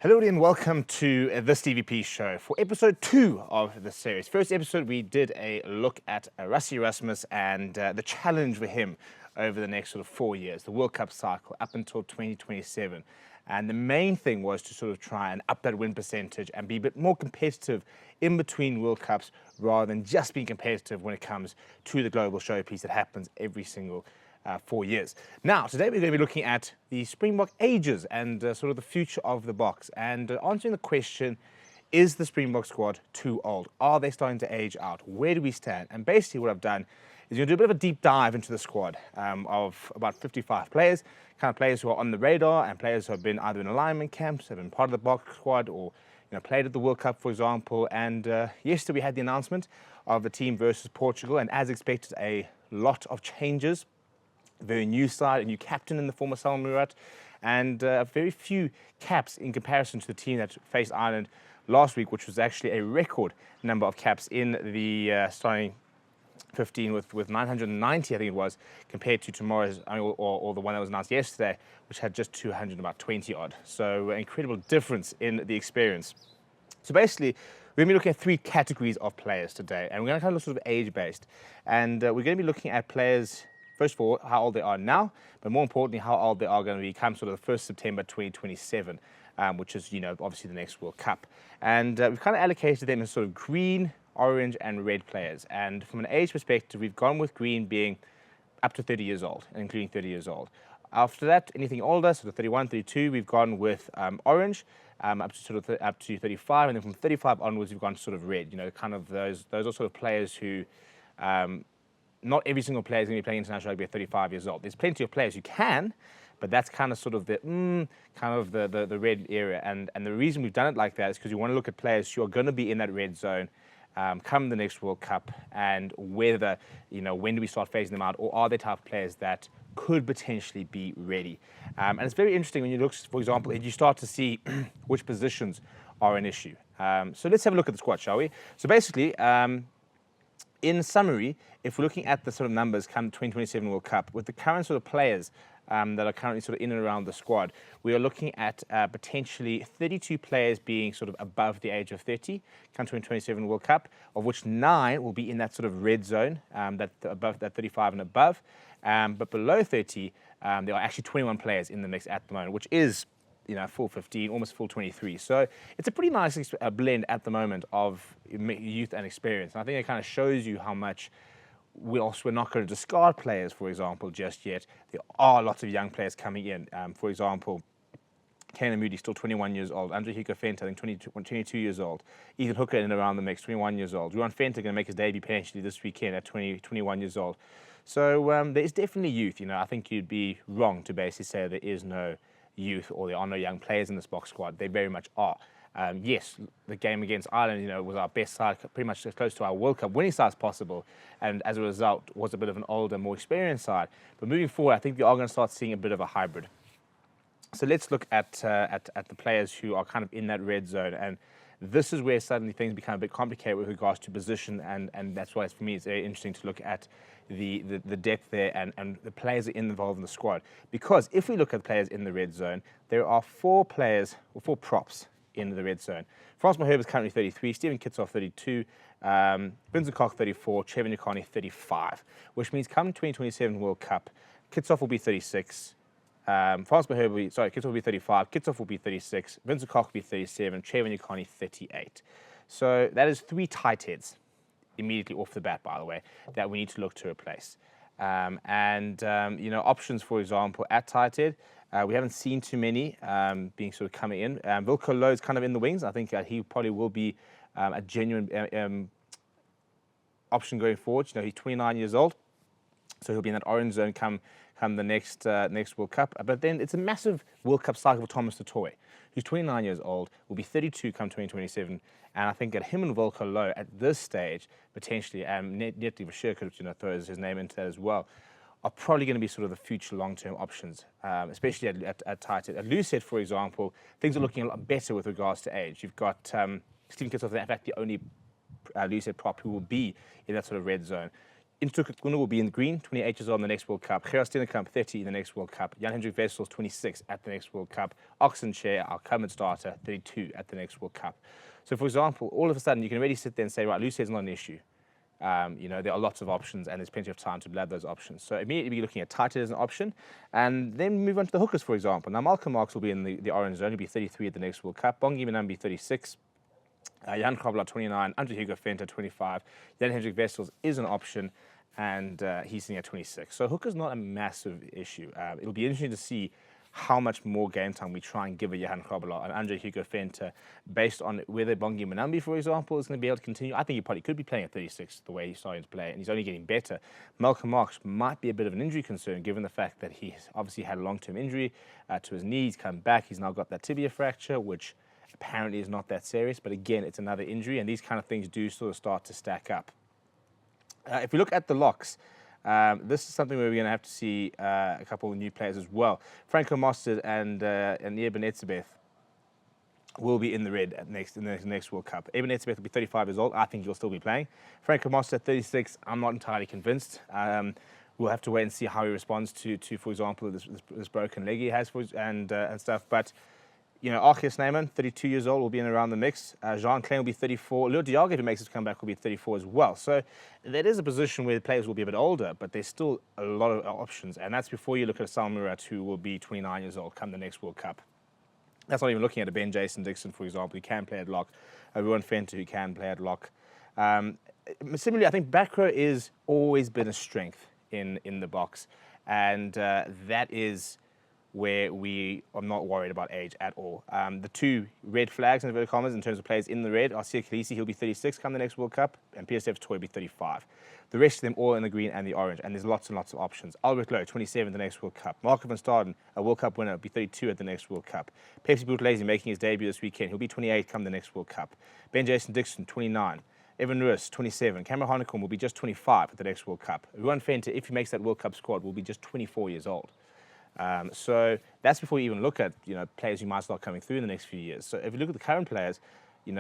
Hello and welcome to the Stevie P Show for episode 2 of the series. First episode, we did a look at Rassie Erasmus and the challenge for him over the next sort of 4 years, the World Cup cycle up until 2027. And the main thing was to sort of try and up that win percentage and be a bit more competitive in between World Cups rather than just being competitive when it comes to the global showpiece that happens every single 4 years. Now, today we're going to be looking at the Springbok ages and sort of the future of the box and answering the question, is the Springbok squad too old? Are they starting to age out? Where do we stand? And basically what I've done is going to do a bit of a deep dive into the squad of about 55 players, kind of players who are on the radar and players who have been either in alignment camps, have been part of the box squad or played at the World Cup, for example. And yesterday we had the announcement of the team versus Portugal, and as expected, a lot of changes. Very new side, a new captain in the former Salman Murat, and very few caps in comparison to the team that faced Ireland last week, which was actually a record number of caps in the starting 15 with 990, I think it was, compared to tomorrow's, or the one that was announced yesterday, which had just 220 odd. So incredible difference in the experience. So basically, we're going to be looking at 3 categories of players today, and we're going to kind of look sort of age-based. And we're going to be looking at players, first of all, how old they are now, but more importantly, how old they are going to become sort of the 1st September 2027, which is, obviously the next World Cup. And we've kind of allocated them as sort of green, orange, and red players. And from an age perspective, we've gone with green being up to 30 years old, including 30 years old. After that, anything older, sort of 31, 32, we've gone with orange, up to 35, and then from 35 onwards, we've gone sort of red. Kind of those are sort of players who. Not every single player is going to be playing international rugby at 35 years old. There's plenty of players who can, but that's kind of sort of the red area. And the reason we've done it like that is because you want to look at players who are going to be in that red zone come the next World Cup, and whether, when do we start phasing them out, or are they type of players that could potentially be ready. And it's very interesting when you look, for example, if you start to see which positions are an issue. So let's have a look at the squad, shall we? So basically, in summary, if we're looking at the sort of numbers come 2027 World Cup, with the current sort of players that are currently sort of in and around the squad, we are looking at potentially 32 players being sort of above the age of 30 come 2027 World Cup, of which 9 will be in that sort of red zone, that above that 35 and above. But below 30, there are actually 21 players in the mix at the moment, which is full 15, almost full 23. So it's a pretty nice blend at the moment of youth and experience. And I think it kind of shows you how much we're not going to discard players, for example, just yet. There are lots of young players coming in. For example, Kane Moody, still 21 years old. Andre Hiko-Fenta, I think 22 years old. Ethan Hooker in and around the mix, 21 years old. Ruan Fenta going to make his debut potentially this weekend at 21 years old. So there is definitely youth. I think you'd be wrong to basically say there is no youth or there are no young players in this box squad. They very much are. Yes, the game against Ireland, was our best side, pretty much as close to our World Cup winning side as possible, and as a result was a bit of an older, more experienced side. But moving forward, I think we are going to start seeing a bit of a hybrid. So let's look at the players who are kind of in that red zone, and this is where suddenly things become a bit complicated with regards to position, and that's why for me it's very interesting to look at the depth there and the players that are involved in the squad. Because if we look at players in the red zone, there are 4 players, or 4 props in the red zone. Frans Mahherbe is currently 33, Stephen Kitsoff 32, Vincent Koch 34, Trevor Nyakane 35, which means come 2027 World Cup, Kitsoff will be 36, Kitsoff will be 35, Kitsoff will be 36, Vincent Koch will be 37, Trevor Nyakane 38. So that is 3 tight heads immediately off the bat, by the way, that we need to look to replace. Options, for example, at tight head, we haven't seen too many being sort of coming in. Wilco Louw is kind of in the wings. I think he probably will be a genuine option going forward. He's 29 years old, so he'll be in that orange zone come the next World Cup. But then it's a massive World Cup cycle for Thomas du Toit, who's 29 years old, will be 32 come 2027. And I think that him and Wilco Louw at this stage, potentially, Netly Bashir could throw his name into that as well, are probably going to be sort of the future long-term options, especially at tight head. At loose head, for example, things are looking a lot better with regards to age. You've got Stephen Kitsoff, in fact, the only loose head prop who will be in that sort of red zone. Intukuna will be in green, 28 years old in the next World Cup. Gerard Steenekamp, 30 in the next World Cup. Jan-Hendrik Wessels, 26 at the next World Cup. Oxenchair, our current starter, 32 at the next World Cup. So, for example, all of a sudden, you can already sit there and say, right, loose head's not an issue. There are lots of options, and there's plenty of time to blab those options. So immediately be looking at Tighthead as an option, and then move on to the hookers, for example. Now, Malcolm Marx will be in the orange zone. He'll be 33 at the next World Cup. Bongi Manambi, 36. Jan Krobler, 29. Andre Hugo Venter, 25. Jan-Hendrik Wessels is an option, and he's sitting at 26. So hooker's not a massive issue. It'll be interesting to see how much more game time we try and give a Johan Krobler and Andre Hugo Venter based on whether Bongi Manambi, for example, is going to be able to continue. I think he probably could be playing at 36 the way he's starting to play, and he's only getting better. Malcolm Marx might be a bit of an injury concern given the fact that he's obviously had a long-term injury to his knees, come back. He's now got that tibia fracture, which apparently is not that serious, but again, it's another injury, and these kind of things do sort of start to stack up. If we look at the locks, this is something where we're going to have to see a couple of new players as well. Franco Mostert and Eben Etzebeth will be in the red in the next World Cup. Eben Etzebeth will be 35 years old. I think he'll still be playing. Franco Mostert, 36. I'm not entirely convinced. We'll have to wait and see how he responds to for example, this broken leg he has and stuff. But Archie Snyman, 32 years old, will be in around the mix. Jean Klein will be 34. Leo Diago, if he makes his comeback, will be 34 as well. So that is a position where the players will be a bit older, but there's still a lot of options. And that's before you look at Sal Murat, who will be 29 years old come the next World Cup. That's not even looking at a Ben Jason Dixon, for example, who can play at lock. A Ruan Venter, who can play at lock. Similarly, I think back row is always been a strength in the box. And that is where we are not worried about age at all. The two red flags in inverted commas in terms of players in the red are Siya Kolisi, he'll be 36 come the next World Cup, and PSF's Toy will be 35. The rest of them all in the green and the orange, and there's lots and lots of options. Albert Lowe, 27 at the next World Cup. Marco van Staden, a World Cup winner, will be 32 at the next World Cup. Pepsi Buthelezi making his debut this weekend, he'll be 28 come the next World Cup. Ben Jason Dixon, 29. Evan Roos, 27. Cameron Hanekom will be just 25 at the next World Cup. Ruan Venter, if he makes that World Cup squad, will be just 24 years old. So that's before you even look at players who might start coming through in the next few years. So if you look at the current players, we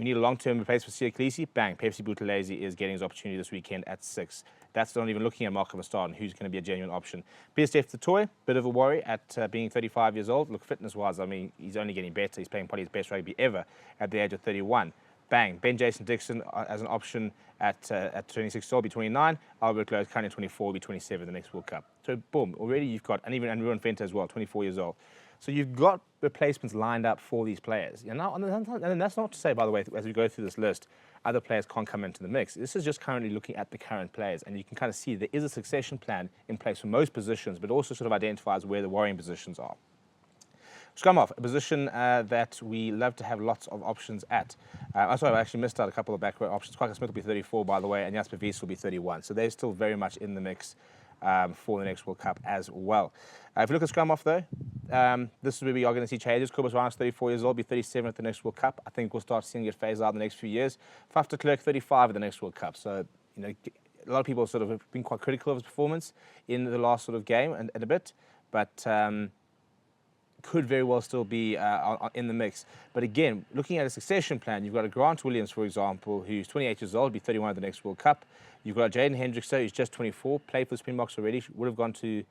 need a long-term replacement for Siya Kolisi. Bang, Pepsi Buthelezi is getting his opportunity this weekend at 6. That's not even looking at Marco van Staden, who's going to be a genuine option. PSF the Toy, bit of a worry at being 35 years old. Look, fitness-wise, I mean, he's only getting better. He's playing probably his best rugby ever at the age of 31. Bang, Ben Jason Dixon as an option at 26 will be 29. Albert Lowe currently 24 will be 27 the next World Cup. So boom, already you've got, and Ruan Venter as well, 24 years old. So you've got replacements lined up for these players. And that's not to say, by the way, as we go through this list, other players can't come into the mix. This is just currently looking at the current players, and you can kind of see there is a succession plan in place for most positions, but also sort of identifies where the worrying positions are. Scrum off, a position that we love to have lots of options at. I actually missed out a couple of back row options. Kwaka Smith will be 34, by the way, and Jasper Wies will be 31. So they're still very much in the mix for the next World Cup as well. If you look at scrum off, though, this is where we are going to see changes. Kobus Ryan is 34 years old, be 37 at the next World Cup. I think we'll start seeing it phase out in the next few years. Faf de Klerk, 35 at the next World Cup. So, a lot of people sort of have been quite critical of his performance in the last sort of game and a bit, but could very well still be in the mix. But again, looking at a succession plan, you've got a Grant Williams, for example, who's 28 years old, be 31 at the next World Cup. You've got Jaden Hendrickson, who's just 24, played for the Springboks already, would have gone to,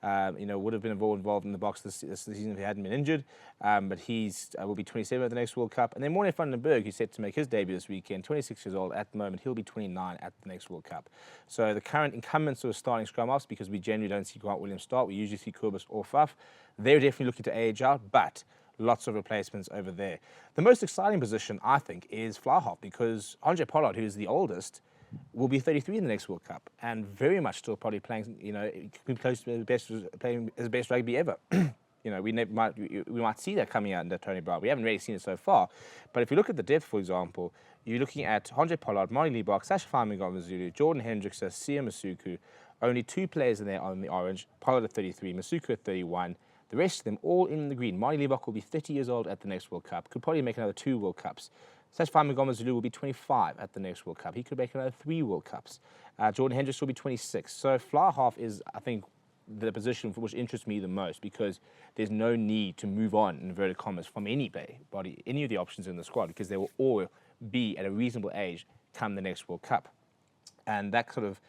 would have been involved in the box this season if he hadn't been injured. But he's will be 27 at the next World Cup. And then Morne van den Berg, who's set to make his debut this weekend, 26 years old at the moment. He'll be 29 at the next World Cup. So the current incumbents are starting scrum-offs, because we generally don't see Grant Williams start. We usually see Kobus or Faf. They're definitely looking to age out, but lots of replacements over there. The most exciting position, I think, is fly half, because Andre Pollard, who's the oldest, will be 33 in the next World Cup, and very much still probably playing, close to playing his best rugby ever. We might see that coming out under Tony Brown. We haven't really seen it so far, but if you look at the depth, for example, you're looking at Andre Pollard, Marnie Liebach, Sasha Famigomazulu, Jordan Hendrickson, Sia Masuku. Only two players in there on the orange. Pollard at 33, Masuku at 31. The rest of them all in the green. Marnie Liebach will be 30 years old at the next World Cup. Could probably make another 2 World Cups. Sasha Famigomazulu will be 25 at the next World Cup. He could make another 3 World Cups. Jordan Hendrickson will be 26. So fly half is, I think, the position for which interests me the most, because there's no need to move on, in inverted commas, from anybody, any of the options in the squad, because they will all be at a reasonable age come the next World Cup. And that sort of,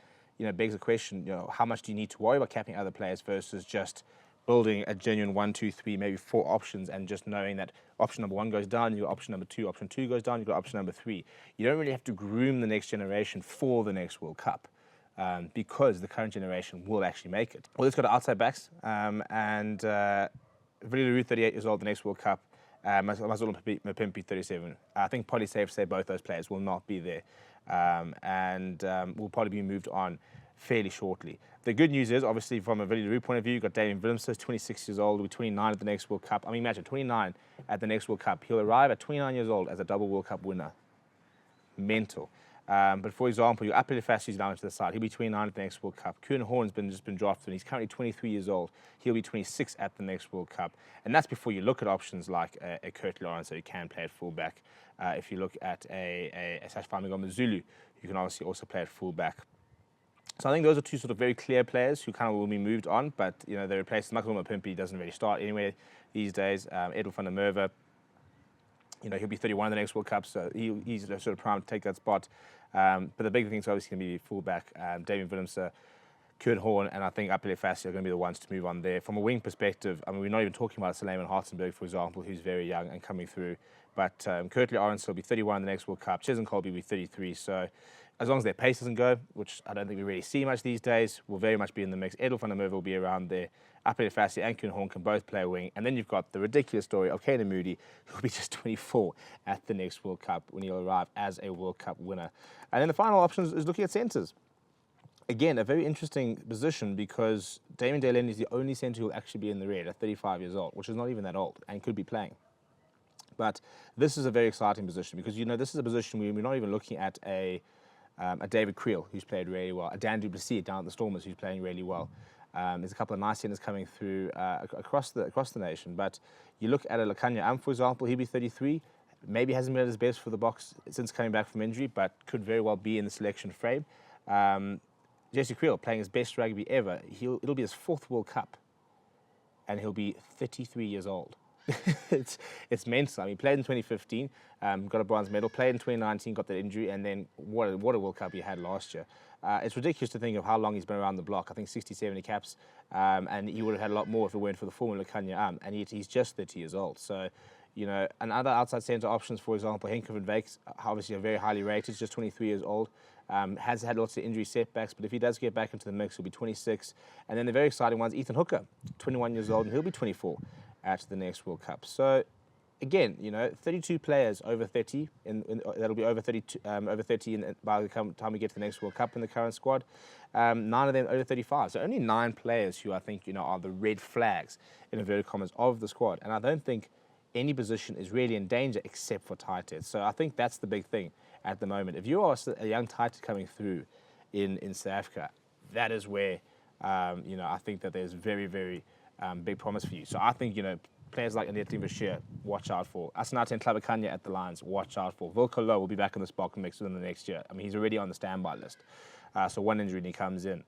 begs the question, how much do you need to worry about capping other players versus just building a genuine 1, 2, 3, maybe 4 options and just knowing that option number 1 goes down, you've got option number 2, option 2 goes down, you've got option number 3. You don't really have to groom the next generation for the next World Cup because the current generation will actually make it. Well, let's go to outside backs. Vili Leroux, 38 years old, the next World Cup. Mazolo Mapimpi, 37. I think probably safe to say both those players will not be there and will probably be moved on fairly shortly. The good news is, obviously, from a Vili Leroux point of view, you've got Damian Willemse, 26 years old, will be 29 at the next World Cup. I mean, imagine, 29 at the next World Cup. He'll arrive at 29 years old as a double World Cup winner. Mental. But for example, your Apele Fassi is down to the side. He'll be 29 at the next World Cup. Kuhn Horn's just been drafted, and he's currently 23 years old. He'll be 26 at the next World Cup. And that's before you look at options like a Kurt Lawrence, so you can play at fullback. If you look at a Sashfami Zulu, you can obviously also play at fullback. So I think those are two sort of very clear players who kind of will be moved on, but they replace Michael Mapimpi. Doesn't really start anywhere these days. Edel van der Merwe, he'll be 31 in the next World Cup, so he's sort of primed to take that spot. But the big thing is obviously going to be fullback, Damian Willemse, Kuhn Horn, and I think Apele Fassi are going to be the ones to move on there. From a wing perspective, I mean, we're not even talking about Suleiman Hartenberg, for example, who's very young and coming through. But Kurt Lawrence will be 31 in the next World Cup. Cheslin Colby will be 33. So as long as their pace doesn't go, which I don't think we really see much these days, will very much be in the mix. Edel van der Merwe will be around there. Apele Fassi and Kuhn Horn can both play a wing. And then you've got the ridiculous story of Kane Moody, who will be just 24 at the next World Cup when he'll arrive as a World Cup winner. And then the final option is looking at centres. Again, a very interesting position because Damien Dalen is the only centre who will actually be in the red at 35 years old, which is not even that old and could be playing. But this is a very exciting position because, this is a position where we're not even looking at a David Creel, who's played really well, a Dan du Plessis down at the Stormers, who's playing really well. There's a couple of nice centers coming through across the nation. But you look at a Lakanya for example, he'll be 33. Maybe hasn't been at his best for the Boks since coming back from injury, but could very well be in the selection frame. Jesse Creel playing his best rugby ever. It'll be his 4th World Cup, and he'll be 33 years old. it's mental. I mean, he played in 2015, got a bronze medal, played in 2019, got that injury, and then what a World Cup he had last year. It's ridiculous to think of how long he's been around the block. I think 60, 70 caps, and he would have had a lot more if it weren't for the former Lakanya and he's just 30 years old. So, and other outside centre options, for example, Henk van Wyk, obviously very highly rated, just 23 years old. Has had lots of injury setbacks, but if he does get back into the mix, he'll be 26. And then the very exciting ones, Ethan Hooker, 21 years old, and he'll be 24 at the next World Cup. So, again, 32 players over 30, that'll be over 32, over 30 by the time we get to the next World Cup in the current squad. 9 of them over 35. So only 9 players who I think, are the red flags, in inverted commas, of the squad. And I don't think any position is really in danger except for Tighthead. So I think that's the big thing at the moment. If you are a young Tighthead coming through in South Africa, that is where, I think that there's very, very big promise for you. So I think, players like Anetlin Bashir, watch out for. Asinate and Klabakanya at the Lions, watch out for. Wilco Low will be back in the Spok mix within the next year. I mean, he's already on the standby list. So one injury and he comes in.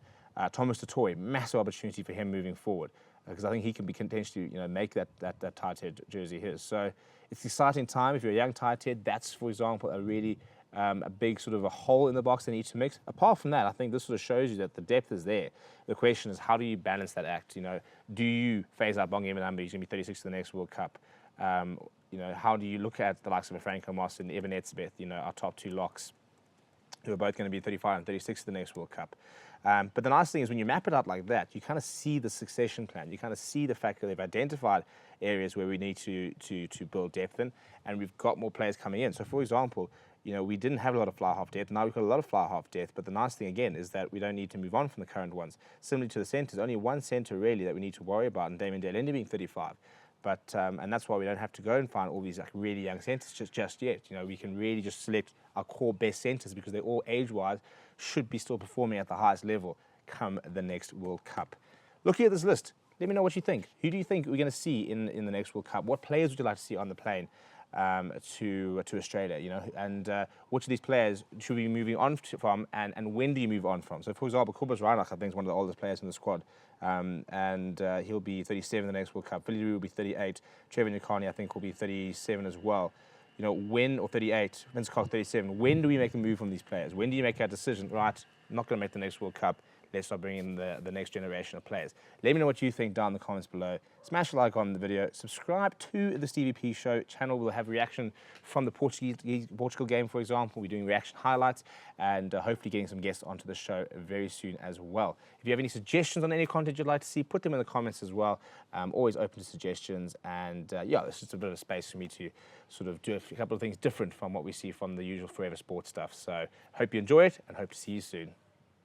Thomas Tutoy, massive opportunity for him moving forward because I think he can be potentially, make that Tighthead jersey his. So it's an exciting time. If you're a young Tighthead, that's, for example, a really a big sort of a hole in the box they need to mix. Apart from that, I think this sort of shows you that the depth is there. The question is, how do you balance that act? Do you phase out Bongi Mnambi? He's going to be 36 in the next World Cup. How do you look at the likes of a Franco Moss and Evan Etzebeth, our top 2 locks, who are both going to be 35 and 36 in the next World Cup? But the nice thing is when you map it out like that, you kind of see the succession plan. You kind of see the fact that they've identified areas where we need to build depth in, and we've got more players coming in. So, for example, we didn't have a lot of fly half depth. Now we've got a lot of fly half depth. But the nice thing, again, is that we don't need to move on from the current ones. Similarly to the centres, only one centre really that we need to worry about, and Damien Dale being 35. But and that's why we don't have to go and find all these really young centres just yet. We can really just select our core best centres because they're all age-wise should be still performing at the highest level come the next World Cup. Looking at this list, let me know what you think. Who do you think we're going to see in the next World Cup? What players would you like to see on the plane to Australia? And which of these players should we be moving on from, and when do you move on from? So, for example, Kobus Reinach, I think, is one of the oldest players in the squad. And he'll be 37 in the next World Cup. Vili Leroux will be 38. Trevor Nyakani, I think, will be 37 as well. when, or 38, Vince Clark 37, when do we make a move from these players? When do you make a decision, right, I'm not going to make the next World Cup, let's start bringing in the next generation of players. Let me know what you think down in the comments below. Smash a like on the video. Subscribe to the Stevie P Show channel. We'll have reaction from the Portugal game, for example. We're doing reaction highlights and hopefully getting some guests onto the show very soon as well. If you have any suggestions on any content you'd like to see, put them in the comments as well. Always open to suggestions. And yeah, it's just a bit of space for me to sort of do a couple of things different from what we see from the usual Forever Sports stuff. So hope you enjoy it and hope to see you soon.